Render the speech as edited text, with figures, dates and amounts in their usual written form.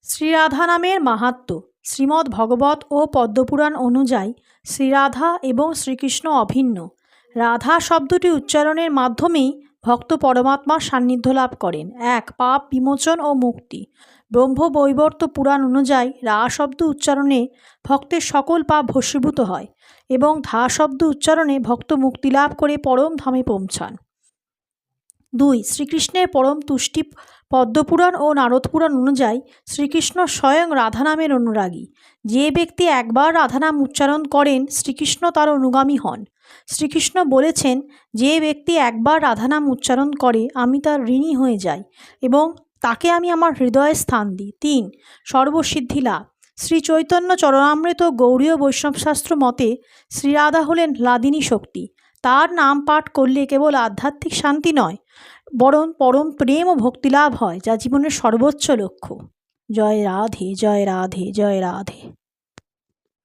শ্রীরাধা নামের মাহাত্ম্য। শ্রীমদ্ ভগবত ও পদ্মপুরাণ অনুযায়ী শ্রীরাধা এবং শ্রীকৃষ্ণ অভিন্ন। রাধা শব্দটি উচ্চারণের মাধ্যমেই ভক্ত পরমাত্মার সান্নিধ্য লাভ করেন। 1. পাপ বিমোচন ও মুক্তি। ব্রহ্মবৈবর্ত পুরাণ অনুযায়ী রা শব্দ উচ্চারণে ভক্তের সকল পাপ ভস্মীভূত হয় এবং ধা শব্দ উচ্চারণে ভক্ত মুক্তি লাভ করে পরম ধামে পৌঁছান। 2. শ্রীকৃষ্ণের পরম তুষ্টি। পদ্মপুরাণ ও নারদপুরাণ অনুযায়ী শ্রীকৃষ্ণ স্বয়ং রাধা নামের অনুরাগী। যে ব্যক্তি একবার রাধা নাম উচ্চারণ করেন শ্রীকৃষ্ণ তার অনুগামী হন। শ্রীকৃষ্ণ বলেছেন, যে ব্যক্তি একবার রাধা নাম উচ্চারণ করে আমি তার ঋণী হয়ে যাই এবং তাকে আমি আমার হৃদয়ে স্থান দিই। 3. সর্বসিদ্ধি লাভ। শ্রী চৈতন্য চরণামৃত গৌড়ীয় বৈষ্ণবশাস্ত্র মতে শ্রীরাধা হলেন লাদিনী শক্তি। তার নাম পাঠ করলে কেবল আধ্যাত্মিক শান্তি নয়, বরং পরম প্রেম ও ভক্তিলাভ হয়, যা জীবনের সর্বোচ্চ লক্ষ্য। জয় রাধে, জয় রাধে, জয় রাধে।